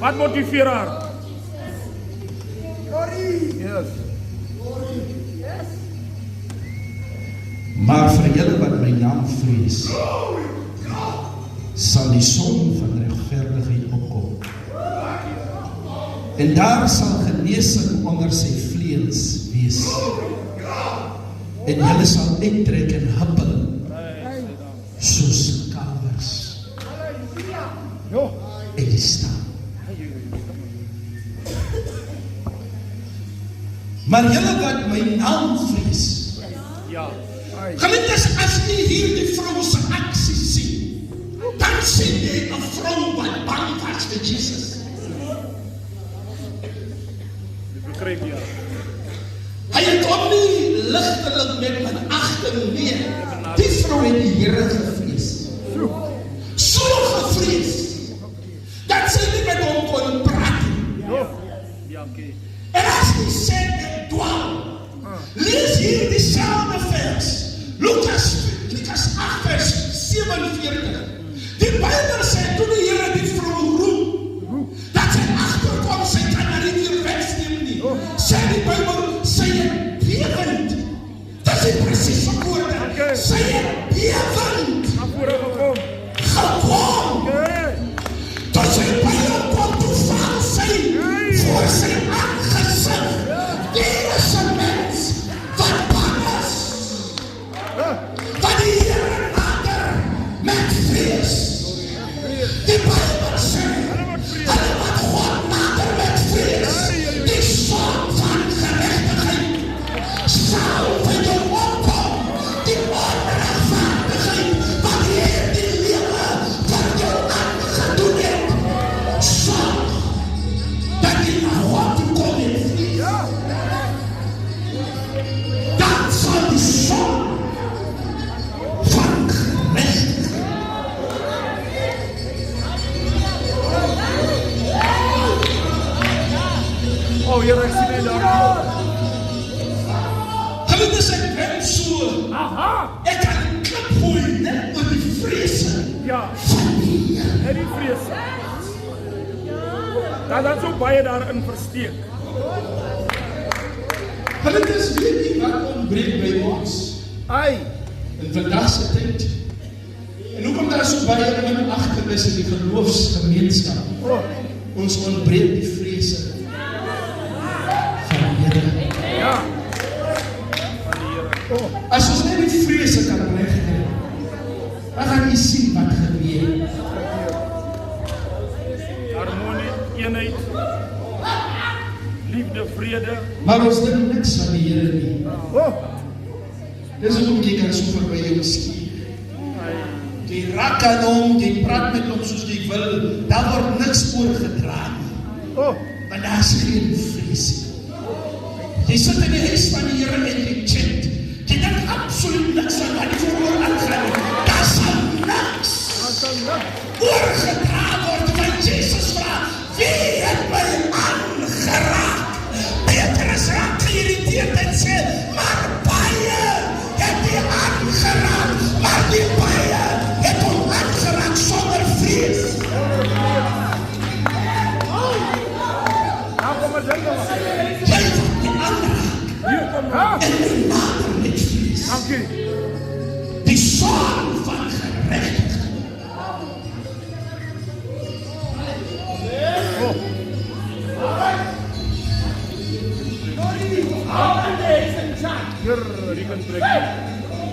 Wat motiveer haar? Yes. Maar vir julle wat my naam vrees, sal die son van regverdigheid opkom. En daar sal genesing onder sy vleuels wees. En julle sal uittrek en huppel soos kalwers uit die stal. Maar julle wat my naam vrees, geliefdes, as jy hier die vrou se aksie sien, dan sien jy 'n vrou wat bang was vir Jesus. Begryp jy? Hy het hom nie ligtelik met minagting nie. Die vrou het die Here gevrees. So gevrees dat sy nie met hom kon praat nie. En as hy sê en dwaal, lees hier dieselfde vers. Lukas 8 vers 47. Die Bybel sê toe die Here die vrou roep, dat sy agterkom, sy kan haar nie meer wegsneem nie. Sê die Bybel, sy het bevend. Dit is presies woorde. Sy het bevend gekom. Tot sy by hom kom, toe val sy voor sy aangesig. Hier is 'n mens wat bang is, wat die Here nader met vrees. Die Bybel sê, hulle wat God nader met vrees, die son van gerechtigheid sal van jou opkom, die onrechtvaardigheid wat hier die lewe van jou aangedoen het. Sorg dat jy na God toe kom en vrees. Dan sal die son van gerechtigheid. Oh, Here, ek sien jy daar. Geliefdes, ek ben so, ek kan een klip gooi net oor die vrese van die Here. En die vrees. Dat so baie daarin versteek. Geliefdes, weet nie wat ontbreek by ons in vandag se tyd. En hoekom daar so baie minagting is in die geloofsgemeenskap? Ons ontbreek die vrese van die Here. As ons net die vrese kan regkry, dan gaan jy sien wat gebeur. Harmonie, eenheid, liefde, vrede. Maar ons dink niks van die Here nie. Dis hoekom jy kan so verby jou skier. Jy raak aan hom, jy praat met hom soos jy wil, daar word niks oorgedra nie. Want daar is geen vrees. Jy sit in die huis van die Here en jy chat. Jy dink absoluut niks van wat die voor aangaan. Daar sal niks oorgedra word, want Jesus vraag, wie het my aangeraak? Petrus raak geïrriteerd en sê, maar baie het die aangeraak, maar die baie het hom aangeraak sonder vrees. Jy wat die aanraak en my nader met vrees. Die son van gerechtigheid.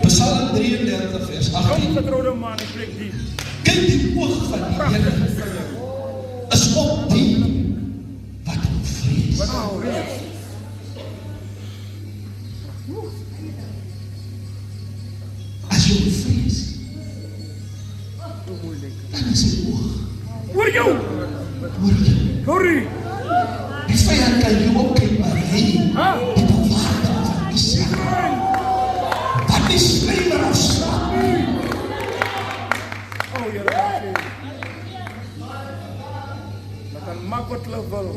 Psalm 33 vers 18. Getrouwde man, ik spreek die. Kyk, die oog van die Here is op die wat hom vrees. As jy hom vrees, dan is die oog Hoor jou! oor jou. Sorry! Die vyand kan jou opkyk, maar hy die bewaarder van Israel. Wat die stryder afslaap. Oh, Here, dank u. Dat kan maak wat hulle wil.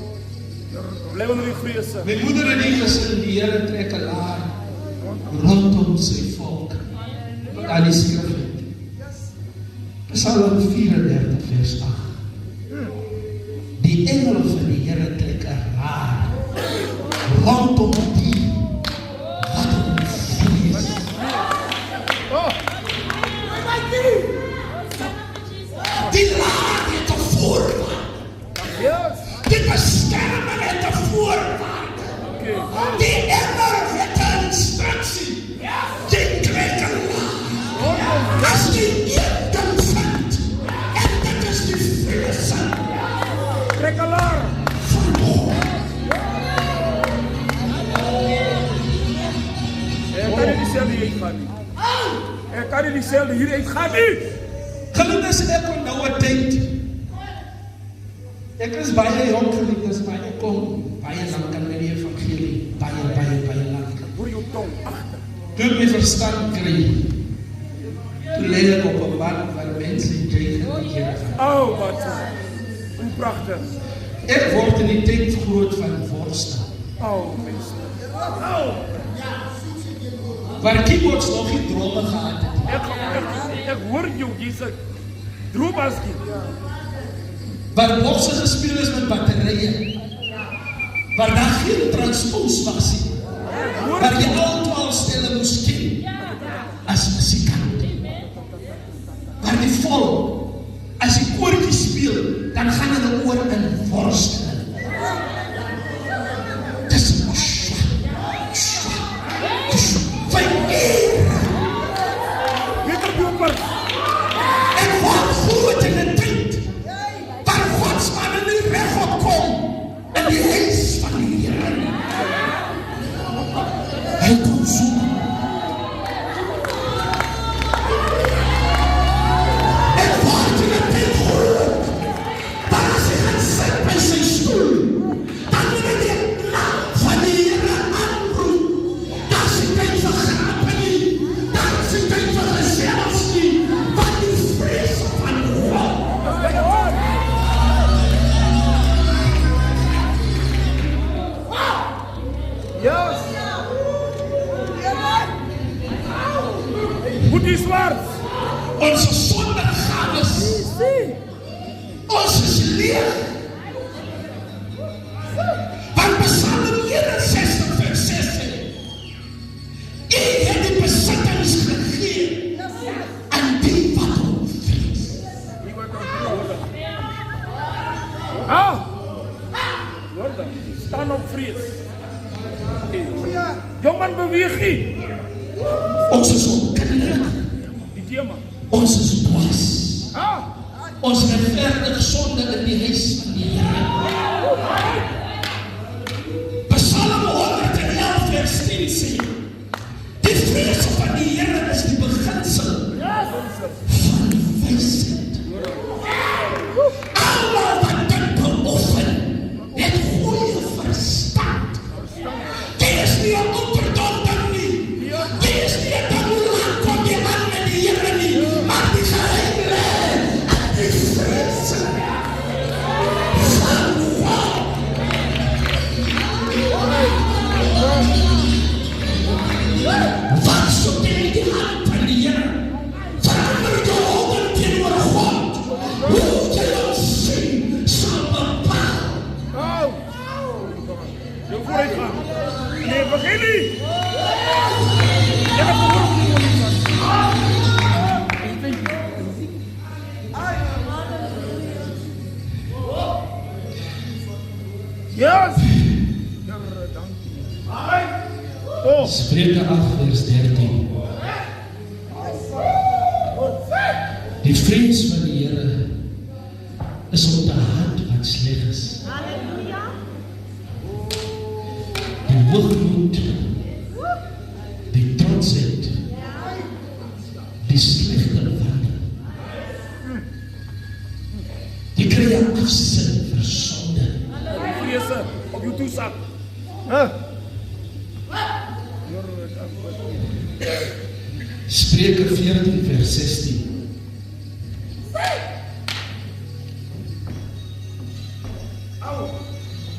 Bly onder die vrese. My moeder en die gesin, die Here trek 'n laar rondom sy volk. Aan die skrif het. Psalm 34 vers 8. Die engel Die laad het 'n voorwaarde. Yes. Die beskerming het 'n voorwaarde. Okay. Die emmer het 'n instructie. Jy krijg 'n laad. As jy een ding vind, en dit is die vrese Trek alarm. van God. Ek kan nie dieselfde hier uitgaan nie. Ek kan nie dieselfde hier uitgaan nie. Geliefdes, ek onthou 'n tyd. Ek is baie jong, geliefdes, maar ek kom baie lank aan met die evangelie. Baie lank. Hoor jou tong agter. Toe ek my verstand kry, toe leid ek op 'n pad waar mense juig in die Here gaan. Oh, wat hoe pragtig. Ek word in die tyd groot van worstel. Oh, mense. Oh, Waar keyboards nog nie drome gehad het. ek hoor jou, Jesus. Droombaski. Waar bokse gespeel is met batterye. Waar daar geen transpons was nie. Waar jy al 12 stelle moes ken as musikant. Waar die vol, as die koortjie speel, dan gaan hulle oor in worsteling. Dis ek word groot in 'n tyd waar Godsmanne nie regop kom in die huis van die Here. Hy kom soek. Ek word in 'n tyd groot waar as hy gaan sit by sy stoel, dan wil hy die naam van die Here aanroep. Dat is die tyd van grappe nie. Dat is die tyd van gesels nie. Want die vrees van God. Yes. Hoe die zwart. Onze zondaggaves. Ons is leeg. Want Psalm 61 vers 6 sê, U het die besittings gegee aan die wat hom vrees. Ah. Jordan, staan op vrees. Jong man beweeg nie. Ons is onkinderlik. Die thema. Ons is dwaas. Ah. Ons rechtvaardig sonde in die huis van die Here. Psalm 111 vers 10 sê, die vrees van die Here is die beginsel van wysheid. Almal wat dit beoefen, het goeie verstand. Dit is nie 'n onderdonder nie. Dit is nie 'n taboelang kom jy aan met die Here nie. Maar die geheim lê aan die vrees van God. Wat soek jy in die hand van die Here? Verander jou houding teenoor God. Hoe jy ons sien, sal bepaal. Oh. Jou vooruitgang. Nee, begin nie. Ek het gehoor van die man. Yes. Here, dankie. Oh. Spreuke 8 vers 13. Die vrees van die Here is op die hand wat sleg is. Die hoogmoed, die trotsheid, die slegte wandel. Die kry 'n afsin vir sonde. Vrese op jou toesak. Spreuke 14 vers 16.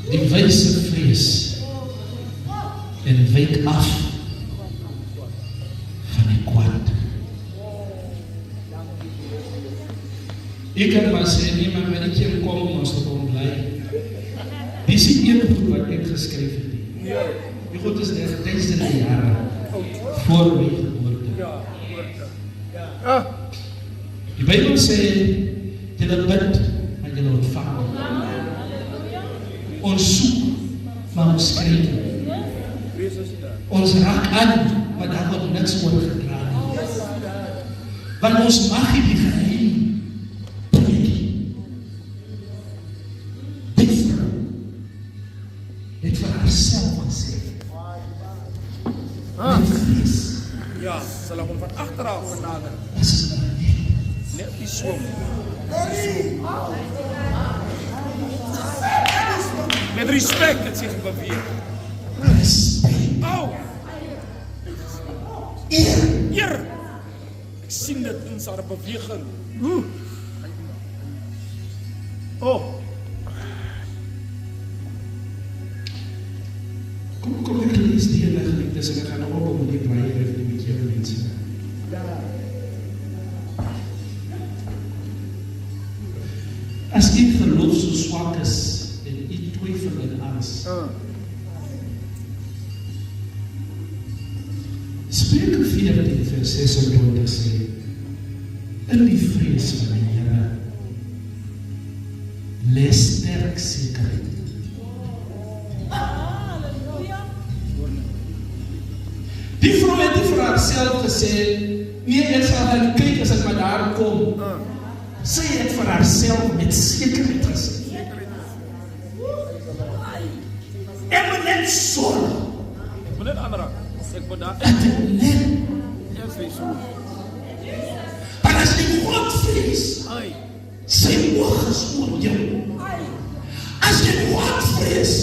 Die wyse vrees en wyk af van die kwaad. Ek kan maar sê nie, maar wanneer ek hier kom, ons te kom bly. Dis die een goed wat ek geskryf het. Die goed is net duisende jare voor my geboorte. Ja. Die Bybel sê, Julle bid, maar julle ontvang. Ons soek, maar ons kry nie. Ons raak aan, maar daar word niks oorgedra nie. Want ons mag nie die geheim breek. Die vrou het vir haarself gesê, met vrees, Ja, sal ek hom van agteraf benader. as is nou Net die swom. Met respect het zich beweeg. respect, Au! eer, Hier! Ek sien dit in sy beweging. Oh, kom ek lees die hele geliefdes en ek gaan nog op met die braai en met jou mense. As u geloof so swak is en u twyfel en angs, Spreuke 14 vers 26 sê, in die vrees van die Here lê sterk sekerheid. Die vrou het nie vir haarself gesê, nee, ek sal gaan kyk as ek maar daar kom. Sy het vir haarself met sekerheid gesê. Ek moet net sorg, ek wil net aanraak. Ek moet daar ek moet net, ek sê so. want as jy God vrees, Ai, sy oog is oor jou. As jy God vrees,